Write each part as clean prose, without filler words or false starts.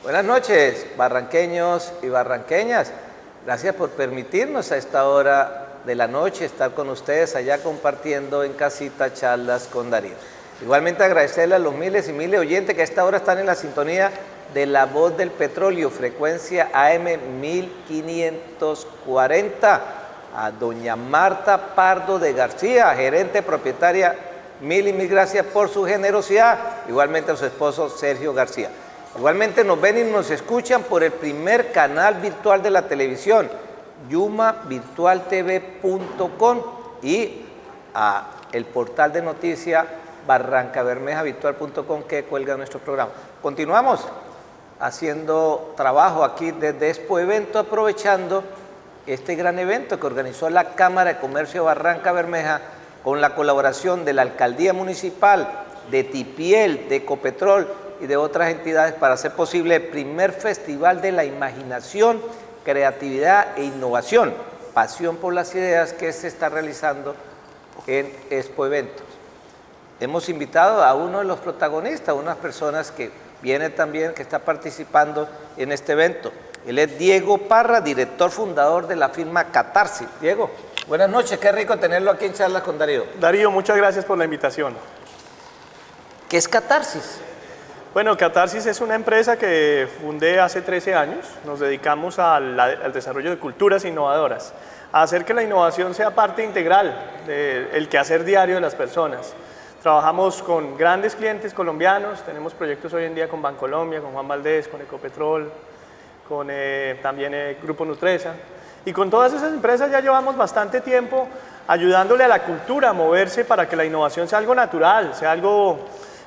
Buenas noches, barranqueños y barranqueñas. Gracias por permitirnos a esta hora de la noche estar con ustedes allá compartiendo en casita charlas con Darío. Igualmente agradecerle a los miles y miles de oyentes que a esta hora están en la sintonía de La Voz del Petróleo, frecuencia AM 1540, a doña Marta Pardo de García, gerente propietaria, mil y mil gracias por su generosidad, igualmente a su esposo Sergio García. Igualmente nos ven y nos escuchan por el primer canal virtual de la televisión, yumavirtualtv.com, y a el portal de noticias barrancabermejavirtual.com que cuelga nuestro programa. Continuamos haciendo trabajo aquí desde Expo Evento, aprovechando este gran evento que organizó la Cámara de Comercio de Barranca Bermeja con la colaboración de la Alcaldía Municipal, de Tipiel, de Ecopetrol y de otras entidades para hacer posible el primer Festival de la Imaginación, Creatividad e Innovación, Pasión por las Ideas, que se está realizando en Expo Eventos. Hemos invitado a uno de los protagonistas, unas personas que viene también, que está participando en este evento. Él es Diego Parra, director fundador de la firma Catarsis. Diego, buenas noches, qué rico tenerlo aquí en Charlas con Darío. Darío, muchas gracias por la invitación. ¿Qué es Catarsis? Bueno, Catarsis es una empresa que fundé hace 13 años. Nos dedicamos al desarrollo de culturas innovadoras, a hacer que la innovación sea parte integral del quehacer diario de las personas. Trabajamos con grandes clientes colombianos, tenemos proyectos hoy en día con Bancolombia, con Juan Valdez, con Ecopetrol, con también Grupo Nutresa. Y con todas esas empresas ya llevamos bastante tiempo ayudándole a la cultura a moverse para que la innovación sea algo natural, sea algo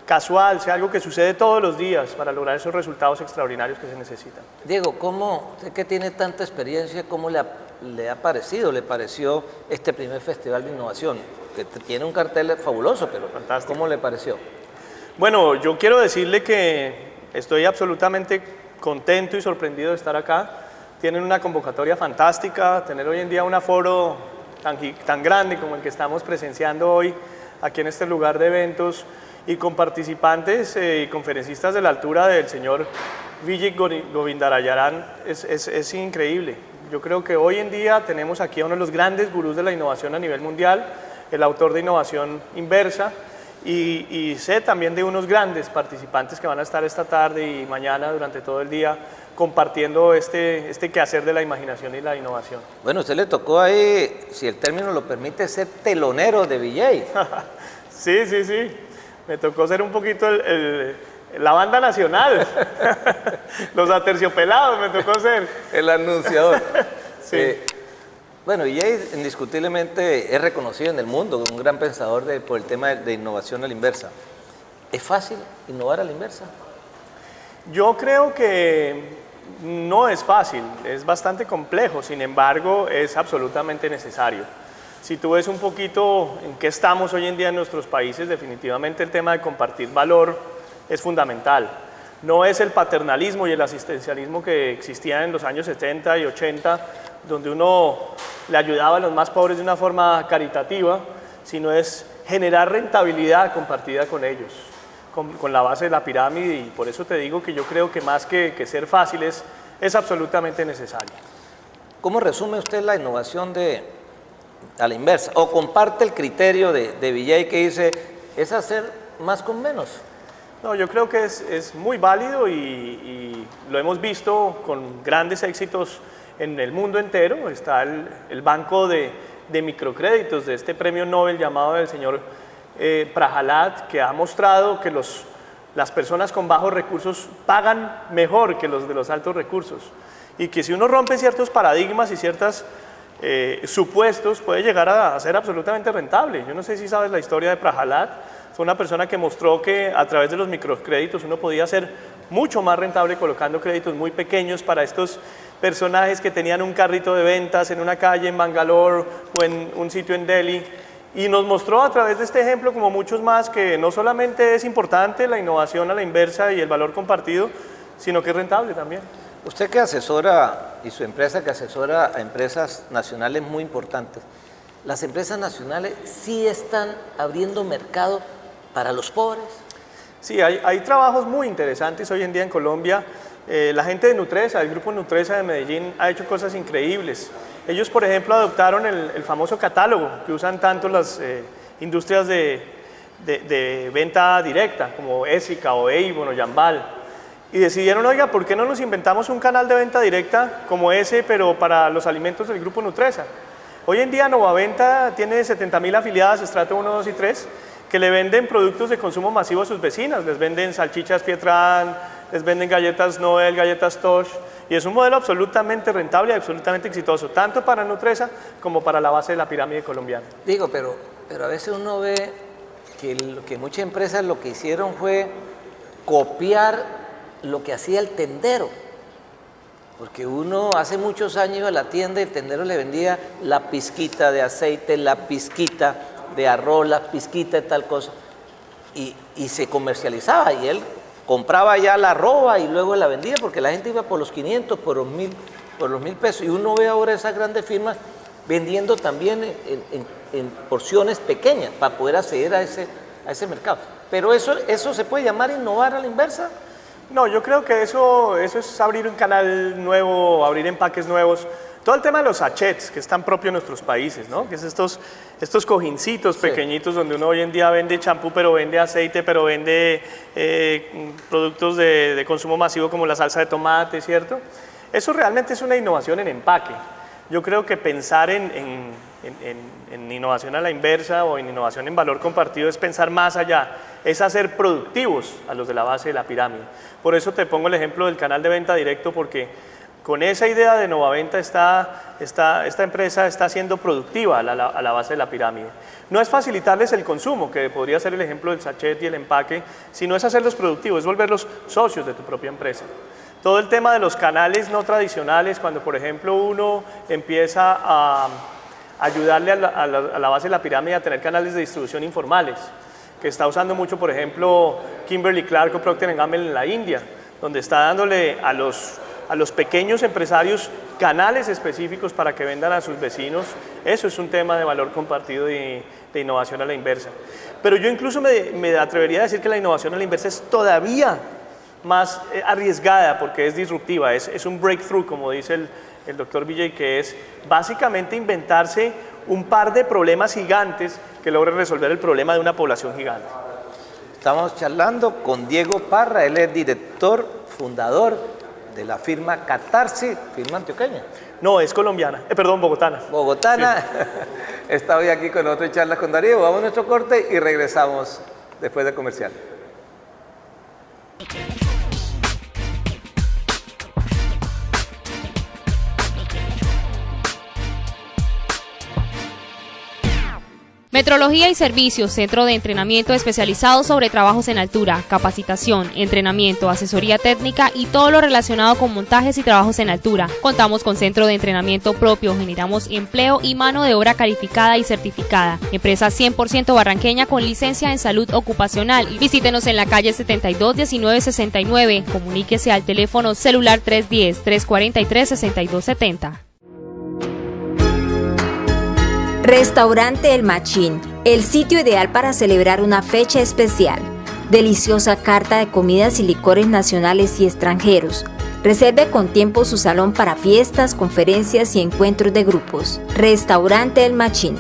casual, sea algo que sucede todos los días para lograr esos resultados extraordinarios que se necesitan. Diego, ¿cómo, usted que tiene tanta experiencia, cómo le ha parecido, le pareció este primer Festival de Innovación? Que tiene un cartel fabuloso, pero fantástico. ¿Cómo le pareció? Bueno, yo quiero decirle que estoy absolutamente contento y sorprendido de estar acá. Tienen una convocatoria fantástica, tener hoy en día un aforo tan grande como el que estamos presenciando hoy aquí en este lugar de eventos, y con participantes y conferencistas de la altura del señor Vijay Govindarayaran, es increíble. Yo creo que hoy en día tenemos aquí a uno de los grandes gurús de la innovación a nivel mundial, el autor de Innovación Inversa, y sé también de unos grandes participantes que van a estar esta tarde y mañana durante todo el día compartiendo este quehacer de la imaginación y la innovación. Bueno, usted le tocó ahí, si el término lo permite, ser telonero de Vijay. Sí, sí, sí. Me tocó ser un poquito la banda nacional, los aterciopelados me tocó ser. El anunciador. Sí. Bueno, Vijay indiscutiblemente es reconocido en el mundo como un gran pensador por el tema de innovación a la inversa. ¿Es fácil innovar a la inversa? Yo creo que no es fácil, es bastante complejo, sin embargo es absolutamente necesario. Si tú ves un poquito en qué estamos hoy en día en nuestros países, definitivamente el tema de compartir valor es fundamental. No es el paternalismo y el asistencialismo que existían en los años 70 y 80, donde uno le ayudaba a los más pobres de una forma caritativa, sino es generar rentabilidad compartida con ellos, con la base de la pirámide, y por eso te digo que yo creo que más que ser fácil es absolutamente necesario. ¿Cómo resume usted la innovación a la inversa? ¿O comparte el criterio de Vijay que dice, es hacer más con menos? No, yo creo que es muy válido y lo hemos visto con grandes éxitos en el mundo entero. Está el banco de microcréditos de este premio Nobel llamado del señor Prahalad, que ha mostrado que las personas con bajos recursos pagan mejor que los de los altos recursos, y que si uno rompe ciertos paradigmas y ciertos supuestos puede llegar a ser absolutamente rentable. Yo no sé si sabes la historia de Prahalad. Fue una persona que mostró que a través de los microcréditos uno podía ser mucho más rentable colocando créditos muy pequeños para estos personajes que tenían un carrito de ventas en una calle en Bangalore o en un sitio en Delhi, y nos mostró a través de este ejemplo, como muchos más, que no solamente es importante la innovación a la inversa y el valor compartido, sino que es rentable también. Usted que asesora y su empresa que asesora a empresas nacionales muy importantes, ¿las empresas nacionales sí están abriendo mercado para los pobres? Sí, hay trabajos muy interesantes hoy en día en Colombia. La gente de Nutresa, el grupo Nutresa de Medellín, ha hecho cosas increíbles. Ellos, por ejemplo, adoptaron el famoso catálogo que usan tanto las industrias de venta directa, como Ésica o Avon o Jambal. Y decidieron, oiga, ¿por qué no nos inventamos un canal de venta directa como ese, pero para los alimentos del grupo Nutresa? Hoy en día Novaventa tiene 70.000 afiliadas, estrato 1, 2 y 3, que le venden productos de consumo masivo a sus vecinas. Les venden salchichas Pietrán, les venden galletas Noel, galletas Tosh, y es un modelo absolutamente rentable y absolutamente exitoso, tanto para Nutresa como para la base de la pirámide colombiana. Digo, pero a veces uno ve que muchas empresas lo que hicieron fue copiar lo que hacía el tendero, porque uno hace muchos años iba a la tienda y el tendero le vendía la pizquita de aceite, la pizquita de arroz, la pizquita de tal cosa, y se comercializaba, y él compraba ya la arroba y luego la vendía, porque la gente iba por los 500, por los 1.000 pesos, y uno ve ahora esas grandes firmas vendiendo también en porciones pequeñas para poder acceder a ese mercado. Pero eso se puede llamar innovar a la inversa. No, yo creo que eso es abrir un canal nuevo, abrir empaques nuevos. Todo el tema de los sachets, que es tan propio en nuestros países, ¿no? Que es estos cojincitos pequeñitos donde uno hoy en día vende champú, pero vende aceite, pero vende productos de consumo masivo como la salsa de tomate, ¿cierto? Eso realmente es una innovación en empaque. Yo creo que pensar en innovación a la inversa o en innovación en valor compartido es pensar más allá, es hacer productivos a los de la base de la pirámide. Por eso te pongo el ejemplo del canal de venta directo, porque con esa idea de Novaventa esta empresa está siendo productiva a la base de la pirámide. No es facilitarles el consumo, que podría ser el ejemplo del sachet y el empaque, sino es hacerlos productivos, es volverlos socios de tu propia empresa. Todo el tema de los canales no tradicionales, cuando por ejemplo uno empieza a ayudarle a la base de la pirámide a tener canales de distribución informales, que está usando mucho, por ejemplo, Kimberly-Clark o Procter & Gamble en la India, donde está dándole a los pequeños empresarios canales específicos para que vendan a sus vecinos. Eso es un tema de valor compartido de innovación a la inversa. Pero yo incluso me atrevería a decir que la innovación a la inversa es todavía más arriesgada, porque es disruptiva, es un breakthrough, como dice el doctor Villay, que es básicamente inventarse un par de problemas gigantes que logren resolver el problema de una población gigante. Estamos charlando con Diego Parra, él es director, fundador de la firma Catarsis, firma antioqueña. No, es colombiana, perdón, bogotana. Bogotana. Sí. Está hoy aquí con nosotros en Charlas con Darío. Vamos a nuestro corte y regresamos después del comercial. Metrología y Servicios, centro de entrenamiento especializado sobre trabajos en altura, capacitación, entrenamiento, asesoría técnica y todo lo relacionado con montajes y trabajos en altura. Contamos con centro de entrenamiento propio, generamos empleo y mano de obra calificada y certificada. Empresa 100% barranqueña con licencia en salud ocupacional. Visítenos en la calle 72 1969. Comuníquese al teléfono celular 310-343-6270. Restaurante El Machín, el sitio ideal para celebrar una fecha especial. Deliciosa carta de comidas y licores nacionales y extranjeros. Reserve con tiempo su salón para fiestas, conferencias y encuentros de grupos. Restaurante El Machín,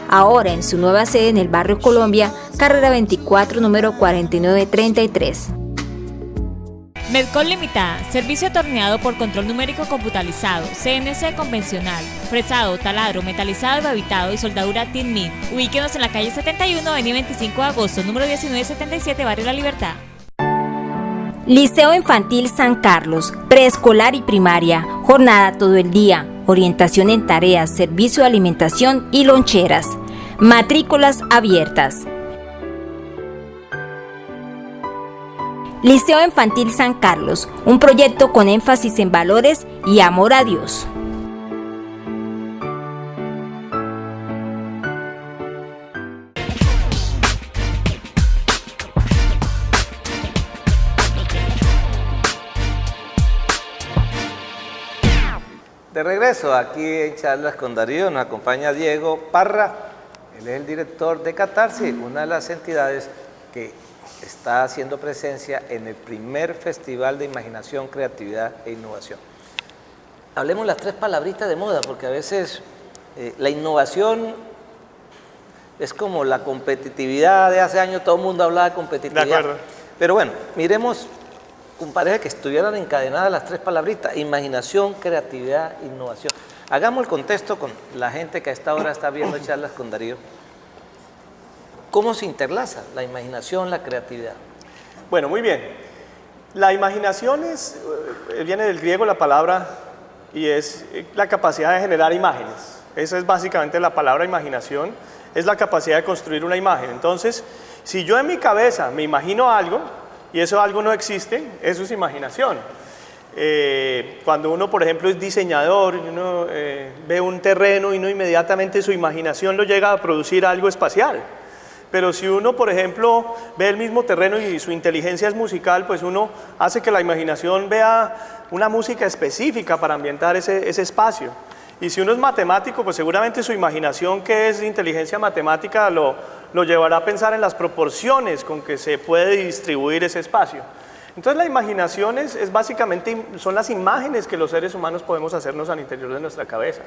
ahora en su nueva sede en el barrio Colombia, carrera 24, número 4933. Medcol Limitada, servicio atorneado por control numérico computarizado, CNC convencional, fresado, taladro, metalizado y babitado y soldadura TIN-MIG. Ubíquenos en la calle 71, avenida 25 de agosto, número 1977, barrio La Libertad. Liceo Infantil San Carlos, preescolar y primaria, jornada todo el día, orientación en tareas, servicio de alimentación y loncheras. Matrículas abiertas. Liceo Infantil San Carlos, un proyecto con énfasis en valores y amor a Dios. regreso aquí en Charlas con Darío. Nos acompaña Diego Parra, él es el director de Catarsis, una de las entidades que está haciendo presencia en el primer Festival de Imaginación, Creatividad e Innovación. Hablemos las tres palabritas de moda, porque a veces la innovación es como la competitividad de hace años, todo el mundo hablaba de competitividad. De acuerdo. Pero bueno, miremos, parece que estuvieran encadenadas las tres palabritas: imaginación, creatividad, innovación. Hagamos el contexto con la gente que a esta hora está viendo Charlas con Darío. ¿Cómo se interlaza la imaginación, la creatividad? Bueno, muy bien. La imaginación viene del griego la palabra y es la capacidad de generar imágenes. Esa es básicamente la palabra imaginación, es la capacidad de construir una imagen. Entonces, si yo en mi cabeza me imagino algo y eso algo no existe, eso es imaginación. Cuando uno, por ejemplo, es diseñador, uno ve un terreno y uno inmediatamente su imaginación lo llega a producir algo espacial. Pero si uno, por ejemplo, ve el mismo terreno y su inteligencia es musical, pues uno hace que la imaginación vea una música específica para ambientar ese espacio. Y si uno es matemático, pues seguramente su imaginación, que es inteligencia matemática, lo llevará a pensar en las proporciones con que se puede distribuir ese espacio. Entonces la imaginación es básicamente, son las imágenes que los seres humanos podemos hacernos al interior de nuestra cabeza.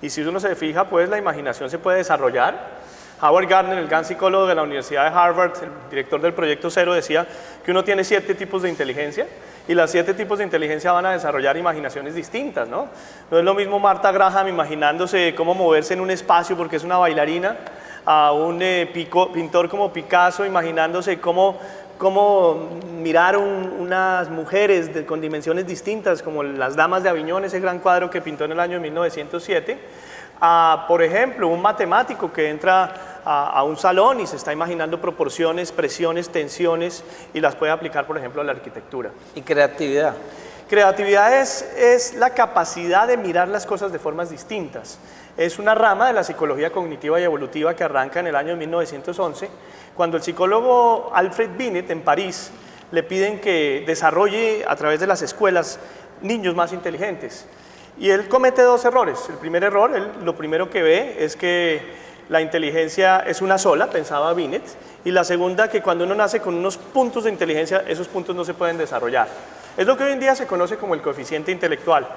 Y si uno se fija, pues la imaginación se puede desarrollar. Howard Gardner, el gran psicólogo de la Universidad de Harvard, el director del Proyecto Cero, decía que uno tiene 7 tipos de inteligencia y los 7 tipos de inteligencia van a desarrollar imaginaciones distintas, ¿no? No es lo mismo Martha Graham imaginándose cómo moverse en un espacio porque es una bailarina, a un pintor como Picasso imaginándose cómo mirar unas mujeres con dimensiones distintas, como las Damas de Aviñón, ese gran cuadro que pintó en el año 1907, a, por ejemplo, un matemático que entra a un salón y se está imaginando proporciones, presiones, tensiones y las puede aplicar, por ejemplo, a la arquitectura. ¿Y creatividad? Creatividad es la capacidad de mirar las cosas de formas distintas. Es una rama de la psicología cognitiva y evolutiva que arranca en el año 1911, cuando el psicólogo Alfred Binet en París le piden que desarrolle a través de las escuelas niños más inteligentes. Y él comete 2 errores. El primer error, lo primero que ve es que la inteligencia es una sola, pensaba Binet, y la segunda, que cuando uno nace con unos puntos de inteligencia, esos puntos no se pueden desarrollar. Es lo que hoy en día se conoce como el coeficiente intelectual.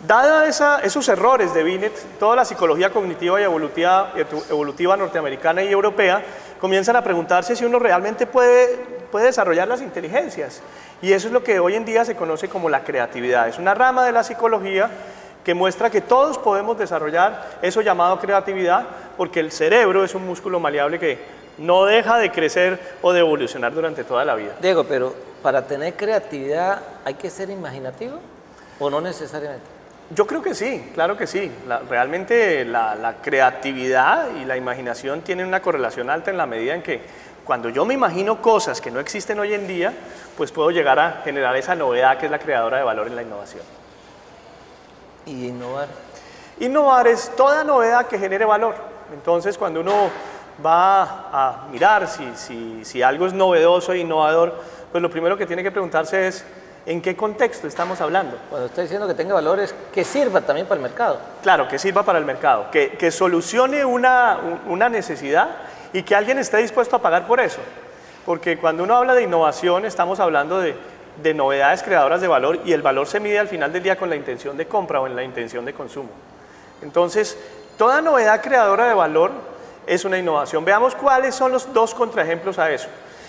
Dada esos errores de Binet, toda la psicología cognitiva y evolutiva norteamericana y europea comienzan a preguntarse si uno realmente puede desarrollar las inteligencias. Y eso es lo que hoy en día se conoce como la creatividad. Es una rama de la psicología que muestra que todos podemos desarrollar eso llamado creatividad, porque el cerebro es un músculo maleable que no deja de crecer o de evolucionar durante toda la vida. Diego, pero para tener creatividad hay que ser imaginativo o no necesariamente. Yo creo que sí, claro que sí. Realmente la creatividad y la imaginación tienen una correlación alta en la medida en que cuando yo me imagino cosas que no existen hoy en día, pues puedo llegar a generar esa novedad que es la creadora de valor en la innovación. ¿Y innovar? Innovar es toda novedad que genere valor. Entonces, cuando uno va a mirar si algo es novedoso e innovador, pues lo primero que tiene que preguntarse es ¿en qué contexto estamos hablando? Cuando está diciendo que tenga valores, que sirva también para el mercado. Claro, que sirva para el mercado, que solucione una necesidad y que alguien esté dispuesto a pagar por eso. Porque cuando uno habla de innovación, estamos hablando de novedades creadoras de valor y el valor se mide al final del día con la intención de compra o en la intención de consumo. Entonces, toda novedad creadora de valor es una innovación. Veamos cuáles son los 2 contraejemplos a eso.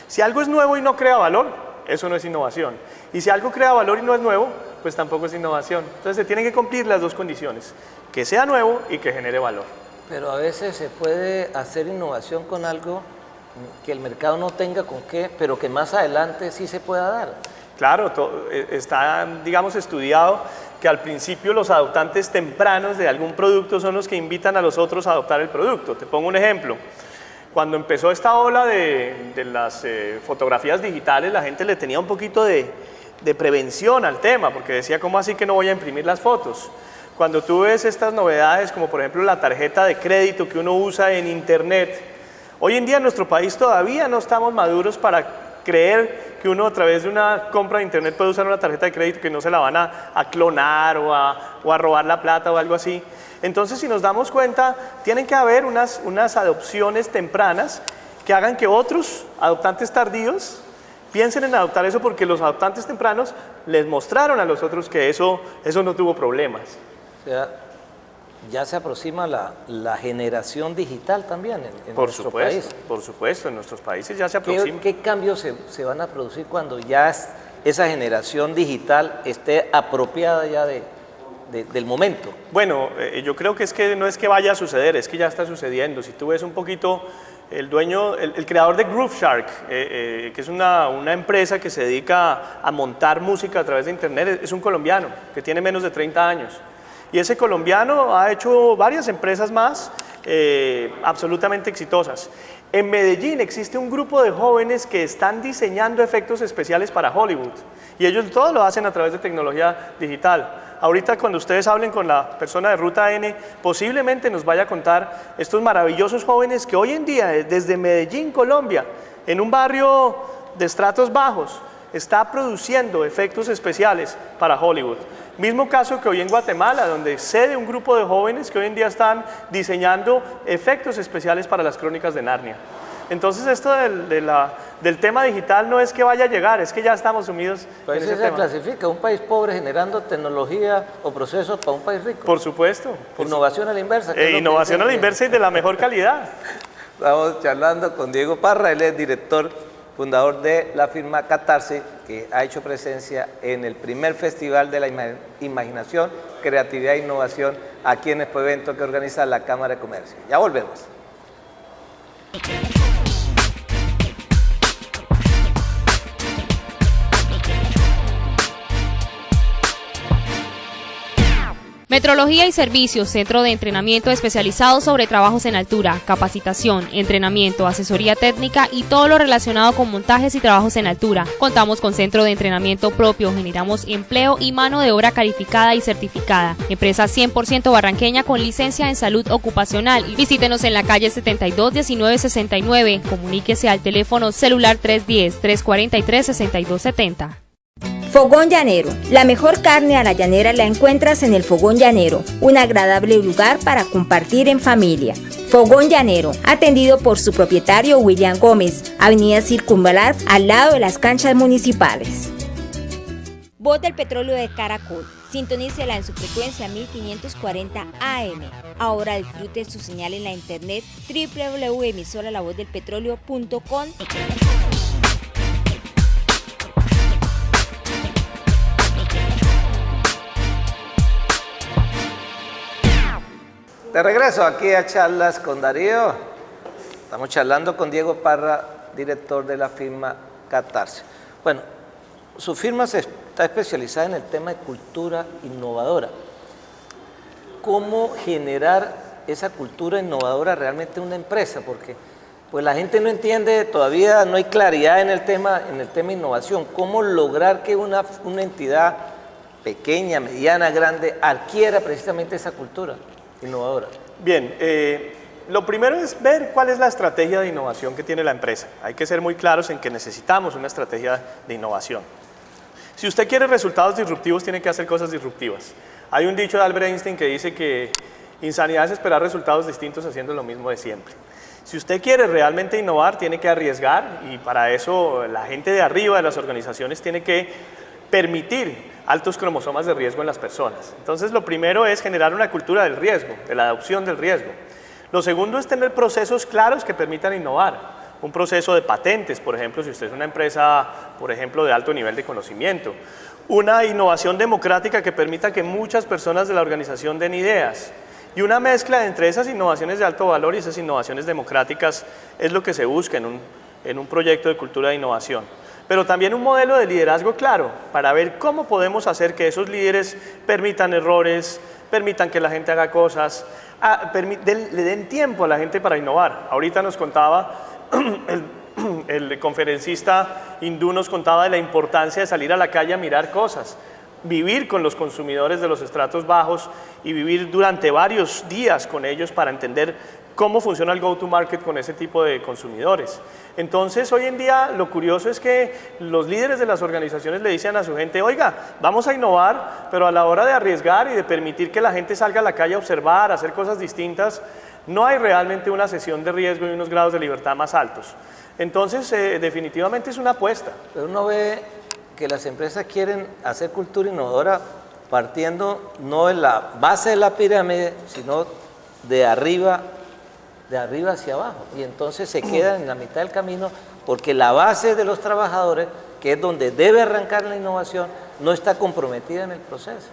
Si algo es nuevo y no crea valor, eso no es innovación. Y si algo crea valor y no es nuevo, pues tampoco es innovación. Entonces se tienen que cumplir las 2 condiciones, que sea nuevo y que genere valor. Pero a veces se puede hacer innovación con algo que el mercado no tenga con qué, pero que más adelante sí se pueda dar. Claro, está, digamos, estudiado que al principio los adoptantes tempranos de algún producto son los que invitan a los otros a adoptar el producto. Te pongo un ejemplo. Cuando empezó esta ola de las fotografías digitales, la gente le tenía un poquito de prevención al tema, porque decía, ¿cómo así que no voy a imprimir las fotos? Cuando tú ves estas novedades, como por ejemplo la tarjeta de crédito que uno usa en internet, hoy en día en nuestro país todavía no estamos maduros para creer que uno a través de una compra de internet puede usar una tarjeta de crédito, que no se la van a clonar o a robar la plata o algo así. Entonces, si nos damos cuenta, tienen que haber unas adopciones tempranas que hagan que otros adoptantes tardíos piensen en adoptar eso, porque los adoptantes tempranos les mostraron a los otros que eso no tuvo problemas. O sea, ya se aproxima la generación digital también en nuestro país. Por supuesto, en nuestros países ya se aproxima. ¿Qué cambios se van a producir cuando ya esa generación digital esté apropiada ya del momento? Bueno, yo creo que no es que vaya a suceder, es que ya está sucediendo. Si tú ves un poquito, el creador de Groove Shark, que es una empresa que se dedica a montar música a través de internet, es un colombiano que tiene menos de 30 años. Y ese colombiano ha hecho varias empresas más absolutamente exitosas. En Medellín existe un grupo de jóvenes que están diseñando efectos especiales para Hollywood, y ellos todo lo hacen a través de tecnología digital. Ahorita, cuando ustedes hablen con la persona de Ruta N, posiblemente nos vaya a contar estos maravillosos jóvenes que hoy en día, desde Medellín, Colombia, en un barrio de estratos bajos, está produciendo efectos especiales para Hollywood. Mismo caso que hoy en Guatemala, donde sé de un grupo de jóvenes que hoy en día están diseñando efectos especiales para las Crónicas de Narnia. Entonces, esto del tema digital no es que vaya a llegar, es que ya estamos sumidos en ese tema. ¿Se clasifica un país pobre generando tecnología o procesos para un país rico? Por supuesto. Innovación a la inversa. Innovación a la inversa y de la mejor calidad. Estamos charlando con Diego Parra, él es director, fundador de la firma Catarse, que ha hecho presencia en el primer Festival de la Imaginación, Creatividad e Innovación aquí en este evento que organiza la Cámara de Comercio. Ya volvemos. Metrología y Servicios, centro de entrenamiento especializado sobre trabajos en altura, capacitación, entrenamiento, asesoría técnica y todo lo relacionado con montajes y trabajos en altura. Contamos con centro de entrenamiento propio, generamos empleo y mano de obra calificada y certificada. Empresa 100% barranqueña con licencia en salud ocupacional. Visítenos en la calle 72-1969. Comuníquese al teléfono celular 310-343-6270. Fogón Llanero. La mejor carne a la llanera la encuentras en el Fogón Llanero, un agradable lugar para compartir en familia. Fogón Llanero, atendido por su propietario William Gómez, Avenida Circunvalar, al lado de las canchas municipales. Voz del Petróleo de Caracol. Sintonícela en su frecuencia 1540 AM. Ahora disfrute su señal en la internet www.emisoralavozdelpetroleo.com. De regreso aquí a Charlas con Darío. Estamos charlando con Diego Parra, director de la firma Catarse. Bueno, su firma está especializada en el tema de cultura innovadora. ¿Cómo generar esa cultura innovadora realmente en una empresa? Porque pues la gente no entiende, todavía no hay claridad en el tema innovación. ¿Cómo lograr que una entidad pequeña, mediana, grande, adquiera precisamente esa cultura innovadora? Bien, lo primero es ver cuál es la estrategia de innovación que tiene la empresa. Hay que ser muy claros en que necesitamos una estrategia de innovación. Si usted quiere resultados disruptivos, tiene que hacer cosas disruptivas. Hay un dicho de Albert Einstein que dice que insanidad es esperar resultados distintos haciendo lo mismo de siempre. Si usted quiere realmente innovar, tiene que arriesgar, y para eso la gente de arriba de las organizaciones tiene que permitir altos cromosomas de riesgo en las personas. Entonces, lo primero es generar una cultura del riesgo, de la adopción del riesgo. Lo segundo es tener procesos claros que permitan innovar. Un proceso de patentes, por ejemplo, si usted es una empresa, por ejemplo, de alto nivel de conocimiento. Una innovación democrática que permita que muchas personas de la organización den ideas. Y una mezcla entre esas innovaciones de alto valor y esas innovaciones democráticas es lo que se busca en un proyecto de cultura de innovación. Pero también un modelo de liderazgo claro, para ver cómo podemos hacer que esos líderes permitan errores, permitan que la gente haga cosas, le den tiempo a la gente para innovar. Ahorita nos contaba, el conferencista hindú nos contaba de la importancia de salir a la calle a mirar cosas. vivir con los consumidores de los estratos bajos y vivir durante varios días con ellos para entender cómo funciona el go-to-market con ese tipo de consumidores. Entonces, hoy en día, lo curioso es que los líderes de las organizaciones le dicen a su gente, oiga, vamos a innovar, pero a la hora de arriesgar y de permitir que la gente salga a la calle a observar, a hacer cosas distintas, no hay realmente una sesión de riesgo y unos grados de libertad más altos. Entonces, definitivamente es una apuesta. Pero uno ve que las empresas quieren hacer cultura innovadora partiendo no de la base de la pirámide, sino de arriba hacia abajo, y entonces se quedan en la mitad del camino porque la base de los trabajadores, que es donde debe arrancar la innovación, no está comprometida en el proceso.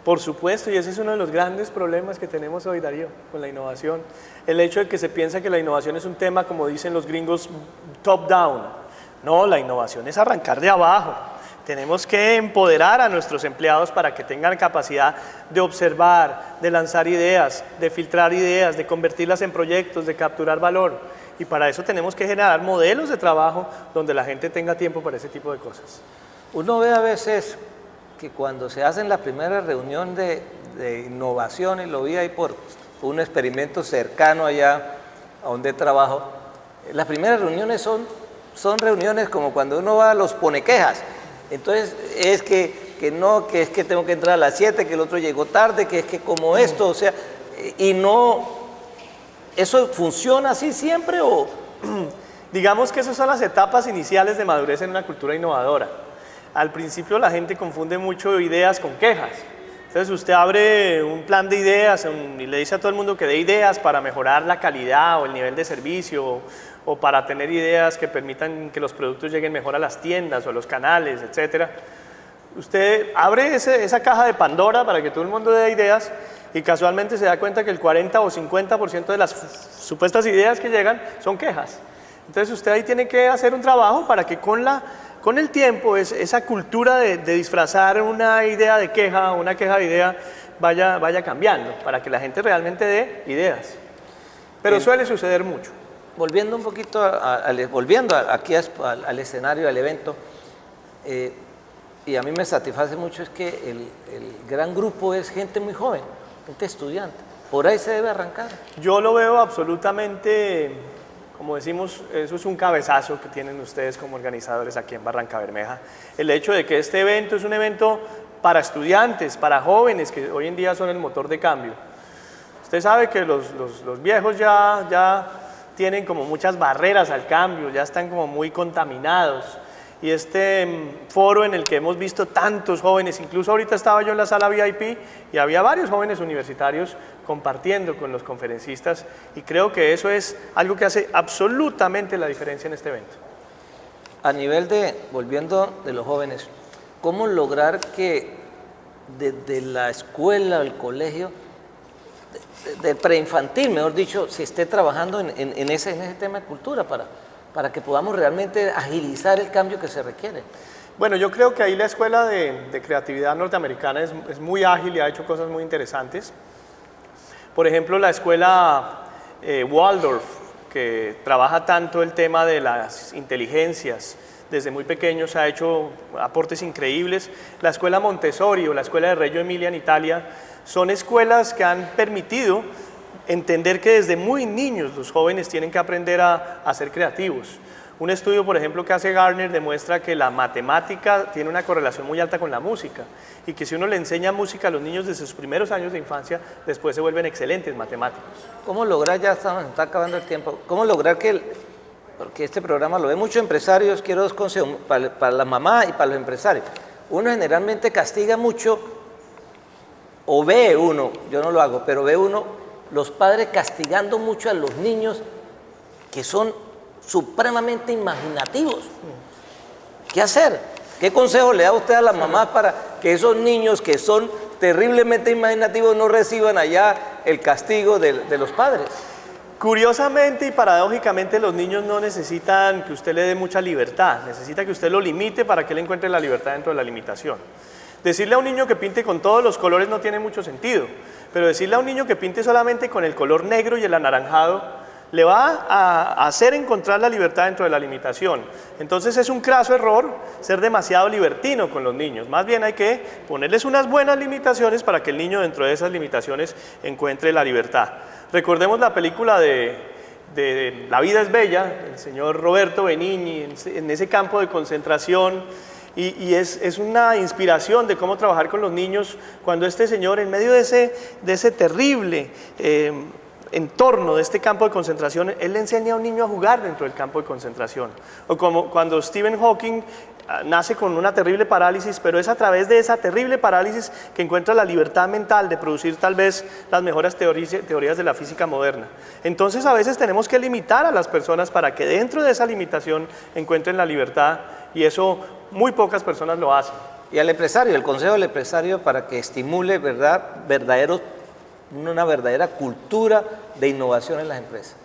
Por supuesto, y ese es uno de los grandes problemas que tenemos hoy, Darío, con la innovación. El hecho de que se piensa que la innovación es un tema, como dicen los gringos, top-down. No, la innovación es arrancar de abajo. Tenemos que empoderar a nuestros empleados para que tengan capacidad de observar, de lanzar ideas, de filtrar ideas, de convertirlas en proyectos, de capturar valor. Y para eso tenemos que generar modelos de trabajo donde la gente tenga tiempo para ese tipo de cosas. Uno ve a veces que cuando se hacen la primera reunión de innovación, y lo vi ahí por un experimento cercano allá a donde trabajo, las primeras reuniones son reuniones como cuando uno va a los ponequejas. Entonces es que no, que es que tengo que entrar a las 7, que el otro llegó tarde, que es que como esto, o sea, y no, ¿eso funciona así siempre o...? Digamos que esas son las etapas iniciales de madurez en una cultura innovadora. Al principio la gente confunde mucho ideas con quejas. Entonces usted abre un plan de ideas y le dice a todo el mundo que dé ideas para mejorar la calidad o el nivel de servicio o para tener ideas que permitan que los productos lleguen mejor a las tiendas o a los canales, etc. Usted abre esa caja de Pandora para que todo el mundo dé ideas y casualmente se da cuenta que el 40 o 50% de las supuestas ideas que llegan son quejas. Entonces usted ahí tiene que hacer un trabajo para que con el tiempo esa cultura de disfrazar una idea de queja o una queja de idea vaya cambiando para que la gente realmente dé ideas. Pero suele suceder mucho. Volviendo un poquito, aquí al escenario, al evento, y a mí me satisface mucho es que el gran grupo es gente muy joven, gente estudiante. Por ahí se debe arrancar. Yo lo veo absolutamente, como decimos, eso es un cabezazo que tienen ustedes como organizadores aquí en Barranca Bermeja. El hecho de que este evento es un evento para estudiantes, para jóvenes, que hoy en día son el motor de cambio. Usted sabe que los viejos ya tienen como muchas barreras al cambio, ya están como muy contaminados. Y este foro en el que hemos visto tantos jóvenes, incluso ahorita estaba yo en la sala VIP y había varios jóvenes universitarios compartiendo con los conferencistas y creo que eso es algo que hace absolutamente la diferencia en este evento. A nivel volviendo de los jóvenes, ¿cómo lograr que desde la escuela, el colegio, de preinfantil, mejor dicho, se esté trabajando en ese tema de cultura para que podamos realmente agilizar el cambio que se requiere? Bueno, yo creo que ahí la Escuela de Creatividad Norteamericana es muy ágil y ha hecho cosas muy interesantes. Por ejemplo, la escuela Waldorf, que trabaja tanto el tema de las inteligencias, desde muy pequeños ha hecho aportes increíbles. La escuela Montessori o la escuela de Reggio Emilia en Italia son escuelas que han permitido entender que desde muy niños los jóvenes tienen que aprender a ser creativos. Un estudio, por ejemplo, que hace Gartner demuestra que la matemática tiene una correlación muy alta con la música y que si uno le enseña música a los niños desde sus primeros años de infancia, después se vuelven excelentes matemáticos. ¿Cómo lograr, ya está acabando el tiempo, cómo lograr porque este programa lo ven muchos empresarios, quiero dos consejos para la mamá y para los empresarios. Uno generalmente castiga mucho, o ve uno, yo no lo hago, pero ve uno los padres castigando mucho a los niños que son supremamente imaginativos. ¿Qué hacer? ¿Qué consejo le da usted a las mamás para que esos niños que son terriblemente imaginativos no reciban allá el castigo de los padres? Curiosamente y paradójicamente los niños no necesitan que usted le dé mucha libertad, necesita que usted lo limite para que él encuentre la libertad dentro de la limitación. Decirle a un niño que pinte con todos los colores no tiene mucho sentido, pero decirle a un niño que pinte solamente con el color negro y el anaranjado le va a hacer encontrar la libertad dentro de la limitación. Entonces es un craso error ser demasiado libertino con los niños. Más bien hay que ponerles unas buenas limitaciones para que el niño dentro de esas limitaciones encuentre la libertad. Recordemos la película de La vida es bella, el señor Roberto Benigni, en ese campo de concentración, y es una inspiración de cómo trabajar con los niños cuando este señor, en medio de ese terrible entorno de este campo de concentración, él le enseña a un niño a jugar dentro del campo de concentración. O como cuando Stephen Hawking nace con una terrible parálisis, pero es a través de esa terrible parálisis que encuentra la libertad mental de producir tal vez las mejores teorías de la física moderna. Entonces a veces tenemos que limitar a las personas para que dentro de esa limitación encuentren la libertad, y eso muy pocas personas lo hacen. Y al empresario, el consejo del empresario para que estimule una verdadera cultura de innovación en las empresas.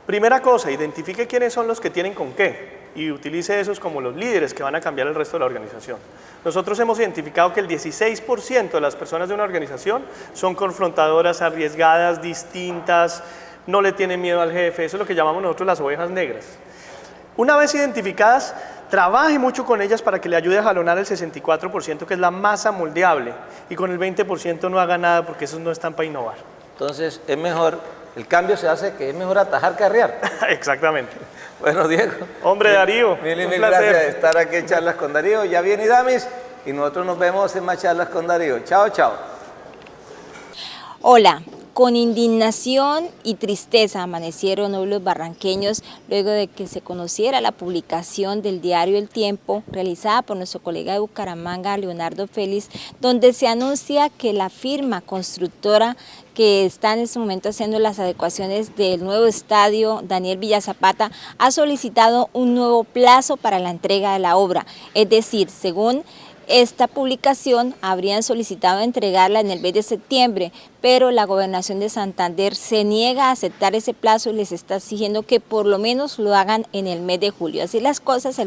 Primera cosa, identifique quiénes son los que tienen con qué y utilice esos como los líderes que van a cambiar el resto de la organización. Nosotros hemos identificado que el 16% de las personas de una organización son confrontadoras, arriesgadas, distintas, no le tienen miedo al jefe, eso es lo que llamamos nosotros las ovejas negras. Una vez identificadas, trabaje mucho con ellas para que le ayude a jalonar el 64%, que es la masa moldeable, y con el 20% no haga nada porque esos no están para innovar. Entonces es mejor, el cambio se hace que es mejor atajar que arrear. Exactamente. Bueno, Diego. Hombre, Darío, un placer. Gracias de estar aquí en Charlas con Darío. Ya viene Idamis y nosotros nos vemos en más Charlas con Darío. Chao, chao. Hola. Con indignación y tristeza amanecieron hoy los barranqueños luego de que se conociera la publicación del diario El Tiempo realizada por nuestro colega de Bucaramanga, Leonardo Félix, donde se anuncia que la firma constructora que está en este momento haciendo las adecuaciones del nuevo estadio, Daniel Villazapata, ha solicitado un nuevo plazo para la entrega de la obra. Es decir, según esta publicación habrían solicitado entregarla en el mes de septiembre, pero la Gobernación de Santander se niega a aceptar ese plazo y les está exigiendo que por lo menos lo hagan en el mes de julio. Así las cosas,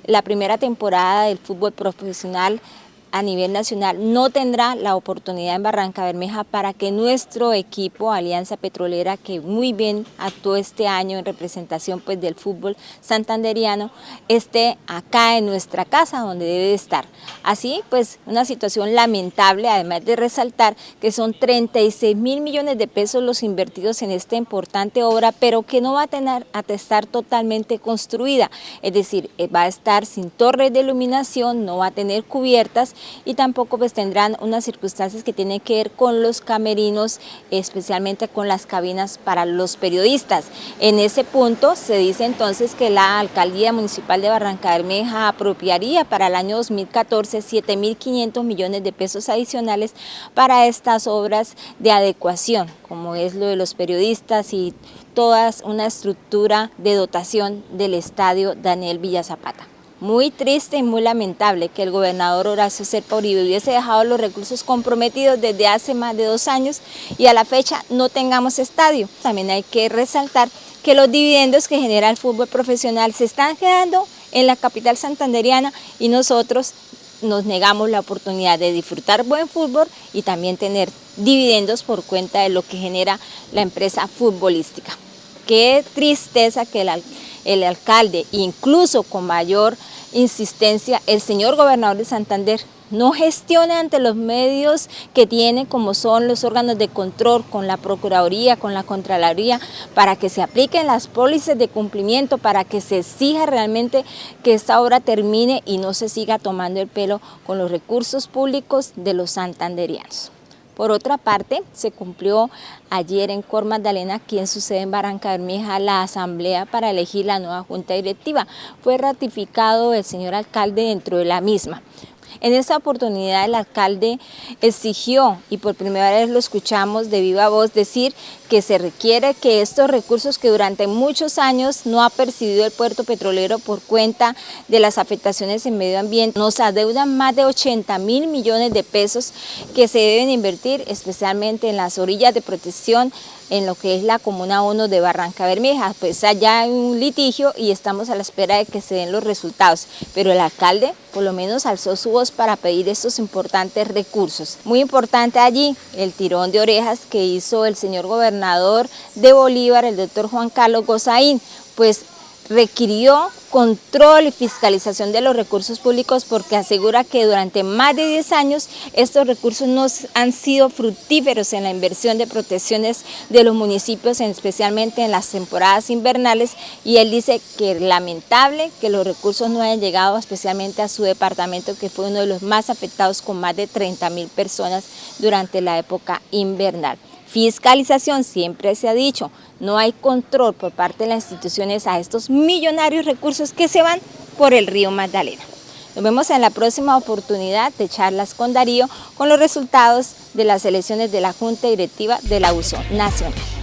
la primera temporada del fútbol profesional a nivel nacional no tendrá la oportunidad en Barrancabermeja para que nuestro equipo Alianza Petrolera, que muy bien actuó este año en representación pues del fútbol santanderiano, esté acá en nuestra casa donde debe estar. Así pues una situación lamentable, además de resaltar que son 36.000 millones de pesos los invertidos en esta importante obra, pero que no va a estar totalmente construida, es decir, va a estar sin torres de iluminación, no va a tener cubiertas, y tampoco pues tendrán unas circunstancias que tienen que ver con los camerinos, especialmente con las cabinas para los periodistas. En ese punto se dice entonces que la Alcaldía Municipal de Barrancabermeja apropiaría para el año 2014 7.500 millones de pesos adicionales para estas obras de adecuación, como es lo de los periodistas y toda una estructura de dotación del estadio Daniel Villazapata. Muy triste y muy lamentable que el gobernador Horacio Serpa Uribe hubiese dejado los recursos comprometidos desde hace más de 2 años y a la fecha no tengamos estadio. También hay que resaltar que los dividendos que genera el fútbol profesional se están quedando en la capital santanderiana y nosotros nos negamos la oportunidad de disfrutar buen fútbol y también tener dividendos por cuenta de lo que genera la empresa futbolística. Qué tristeza que el alcalde, incluso con mayor insistencia, el señor gobernador de Santander, no gestione ante los medios que tiene, como son los órganos de control, con la Procuraduría, con la Contraloría, para que se apliquen las pólizas de cumplimiento, para que se exija realmente que esta obra termine y no se siga tomando el pelo con los recursos públicos de los santanderianos. Por otra parte, se cumplió ayer en Cor Magdalena, aquí en su sede en Barrancabermeja, la asamblea para elegir la nueva junta directiva. Fue ratificado el señor alcalde dentro de la misma. En esta oportunidad el alcalde exigió, y por primera vez lo escuchamos de viva voz decir, que se requiere que estos recursos que durante muchos años no ha percibido el puerto petrolero por cuenta de las afectaciones en medio ambiente, nos adeudan más de 80.000 millones de pesos que se deben invertir especialmente en las orillas de protección, en lo que es la Comuna 1 de Barrancabermeja. Pues allá hay un litigio y estamos a la espera de que se den los resultados, pero el alcalde por lo menos alzó su voz para pedir estos importantes recursos. Muy importante allí el tirón de orejas que hizo el señor gobernador gobernador de Bolívar, el doctor Juan Carlos Gozaín, pues requirió control y fiscalización de los recursos públicos porque asegura que durante más de 10 años estos recursos no han sido fructíferos en la inversión de protecciones de los municipios, especialmente en las temporadas invernales, y él dice que es lamentable que los recursos no hayan llegado especialmente a su departamento, que fue uno de los más afectados con más de 30.000 personas durante la época invernal. Fiscalización, siempre se ha dicho, no hay control por parte de las instituciones a estos millonarios recursos que se van por el río Magdalena. Nos vemos en la próxima oportunidad de charlas con Darío con los resultados de las elecciones de la Junta Directiva de la USO Nacional.